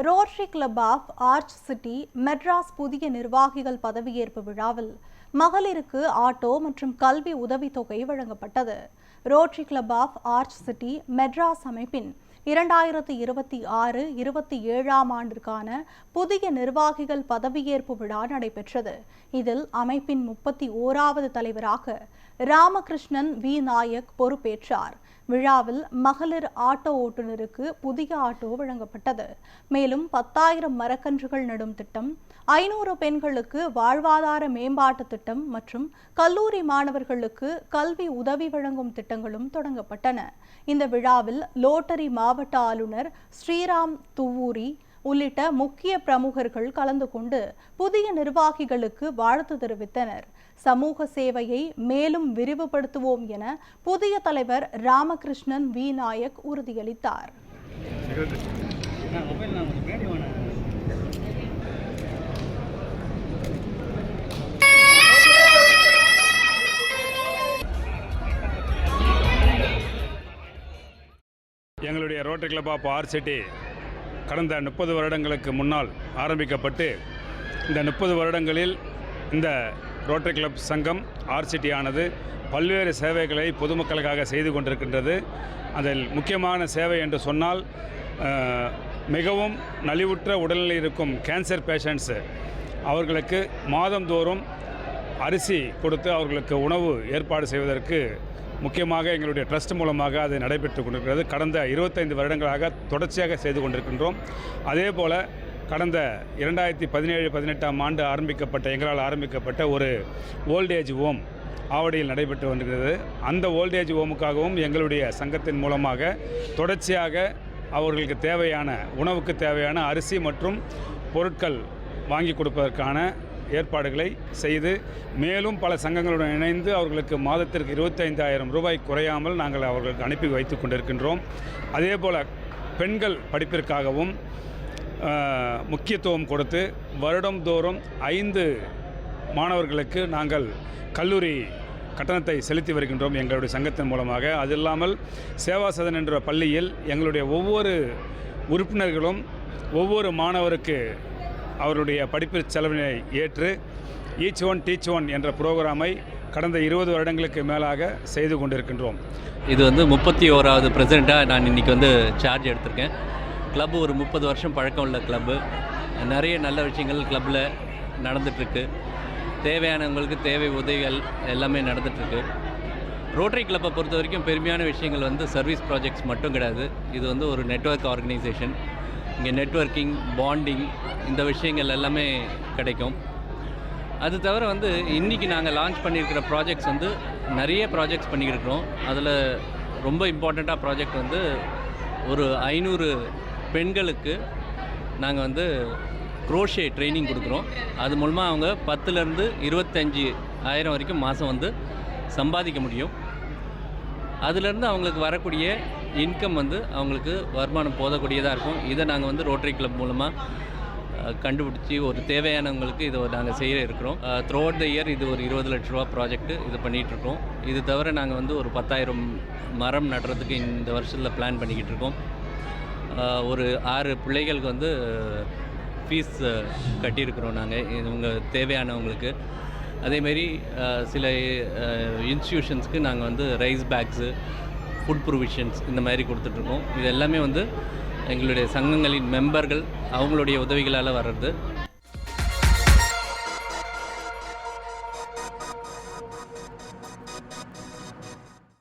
Rotary club of arch city Madras புதிய நிர்வாகிகள் பதவியேற்பு விழாவில் மகளிருக்கு ஆட்டோ மற்றும் கல்வி உதவித்தொகை வழங்கப்பட்டது. Rotary club of arch city Madras அமைப்பின் 2026-27 ஆண்டிற்கான புதிய நிர்வாகிகள் பதவியேற்பு விழா நடைபெற்றது. இதில் அமைப்பின் 31வது தலைவராக ராமகிருஷ்ணன் வி நாயக் பொறுப்பேற்றார். விழாவில் மகளிர் ஆட்டோ ஓட்டுநருக்கு புதிய ஆட்டோ வழங்கப்பட்டது. மேலும் 10,000 மரக்கன்றுகள் நடும் திட்டம், 500 பெண்களுக்கு வாழ்வாதார மேம்பாட்டு திட்டம் மற்றும் கல்லூரி மாணவர்களுக்கு கல்வி உதவி வழங்கும் திட்டங்களும் தொடங்கப்பட்டன. இந்த விழாவில் லோட்டரி மாவட்ட ஆளுநர் ஸ்ரீராம் துவூரி உள்ளிட்ட முக்கிய பிரமுகர்கள் கலந்து கொண்டு புதிய நிர்வாகிகளுக்கு வாழ்த்து தெரிவித்தனர். சமூக சேவையை மேலும் விரிவுபடுத்துவோம் என புதிய தலைவர் ராமகிருஷ்ணன் வி நாயக் உறுதியளித்தார். எங்களுடைய rotary club of arch city கடந்த 30 வருடங்களுக்கு முன்னால் ஆரம்பிக்கப்பட்டு இந்த 30 வருடங்களில் இந்த ரோட்டரி கிளப் சங்கம் ஆர்ச் சிட்டியானது பல்வேறு சேவைகளை பொதுமக்களுக்காக செய்து கொண்டிருக்கின்றது. அதில் முக்கியமான சேவை என்று சொன்னால் மிகவும் நலிவுற்ற உடல்நிலை இருக்கும் கேன்சர் பேஷண்ட்ஸு அவர்களுக்கு மாதந்தோறும் அரிசி கொடுத்து அவர்களுக்கு உணவு ஏற்பாடு செய்வதற்கு முக்கியமாக எங்களுடைய ட்ரஸ்ட் மூலமாக அது நடைபெற்று கொண்டிருக்கிறது. கடந்த 25 வருடங்களாக தொடர்ச்சியாக செய்து கொண்டிருக்கின்றோம். அதே போல் கடந்த 2017-18 ஆண்டு எங்களால் ஆரம்பிக்கப்பட்ட ஒரு ஓல்டேஜ் ஹோம் ஆவடியில் நடைபெற்று வருகிறது. அந்த ஓல்டேஜ் ஹோமுக்காகவும் எங்களுடைய சங்கத்தின் மூலமாக தொடர்ச்சியாக அவர்களுக்கு தேவையான உணவுக்கு தேவையான அரிசி மற்றும் பொருட்கள் வாங்கி கொடுப்பதற்கான ஏற்பாடுகளை செய்து மேலும் பல சங்கங்களுடன் இணைந்து அவர்களுக்கு மாதத்திற்கு 25,000 ரூபாய் குறையாமல் நாங்கள் அவர்களுக்கு அனுப்பி வைத்து கொண்டிருக்கின்றோம். அதே போல் பெண்கள் படிப்பிற்காகவும் முக்கியத்துவம் கொடுத்து வருடந்தோறும் 5 மாணவர்களுக்கு நாங்கள் கல்லூரி கட்டணத்தை செலுத்தி வருகின்றோம் எங்களுடைய சங்கத்தின் மூலமாக. அது இல்லாமல் சேவா சதன் என்ற பள்ளியில் எங்களுடைய ஒவ்வொரு உறுப்பினர்களும் ஒவ்வொரு மாணவருக்கு அவருடைய படிப்பு செலவினை ஏற்று ஈச் ஒன் டீச் ஒன் என்ற புரோகிராமை கடந்த 20 வருடங்களுக்கு மேலாக செய்து கொண்டிருக்கின்றோம். இது 31வது பிரசிடெண்ட்டாக நான் இன்றைக்கி சார்ஜ் எடுத்திருக்கேன். கிளப்பு ஒரு 30 வருஷம் பழக்கம் உள்ள கிளப்பு. நிறைய நல்ல விஷயங்கள் கிளப்பில் நடந்துகிட்ருக்கு. தேவையானவங்களுக்கு தேவை உதவிகள் எல்லாமே நடந்துகிட்ருக்கு. ரோட்டரி கிளப்பை பொறுத்த வரைக்கும் பெருமையான விஷயங்கள் சர்வீஸ் ப்ராஜெக்ட்ஸ் மட்டும் கிடையாது. இது ஒரு நெட்வொர்க் ஆர்கனைசேஷன். இங்கே நெட்வொர்க்கிங், பாண்டிங் இந்த விஷயங்கள் எல்லாமே கிடைக்கும். அது தவிர இன்றைக்கி நாங்கள் லான்ச் பண்ணியிருக்கிற ப்ராஜெக்ட்ஸ் நிறைய ப்ராஜெக்ட்ஸ் பண்ணியிருக்கிறோம். அதில் ரொம்ப இம்பார்ட்டண்ட்டாக ப்ராஜெக்ட் ஒரு 500 பெண்களுக்கு நாங்கள் குரோஷே ட்ரைனிங் கொடுக்குறோம். அது மூலமாக அவங்க 10,000 to 25,000 வரைக்கும் மாதம் சம்பாதிக்க முடியும். அதிலேருந்து அவங்களுக்கு வரக்கூடிய இன்கம் அவங்களுக்கு வருமானம் போதக்கூடியதாக இருக்கும். இதை நாங்கள் ரோட்டரி கிளப் மூலமாக கண்டுபிடிச்சி ஒரு தேவையானவங்களுக்கு இதை நாங்கள் செய்ய இருக்கிறோம். த்ரூ அவுட் த இயர் இது ஒரு 20 லட்ச ரூபா ப்ராஜெக்ட்டு இது பண்ணிகிட்ருக்கோம். இது தவிர நாங்கள் ஒரு 10,000 மரம் நடுறதுக்கு இந்த வருஷத்தில் பிளான் பண்ணிக்கிட்டு இருக்கோம். ஒரு 6 பிள்ளைகளுக்கு ஃபீஸ் கட்டியிருக்கிறோம் நாங்கள் இவங்க தேவையானவங்களுக்கு. அதேமாரி சில இன்ஸ்டியூஷன்ஸ்க்கு நாங்கள் ரைஸ் பேக்ஸு, ஃபுட் ப்ரொவிஷன்ஸ் இந்த மாதிரி கொடுத்துட்ருக்கோம். இது எல்லாமே எங்களுடைய சங்கங்களின் மெம்பர்கள் அவங்களுடைய உதவிகளால் வர்றது.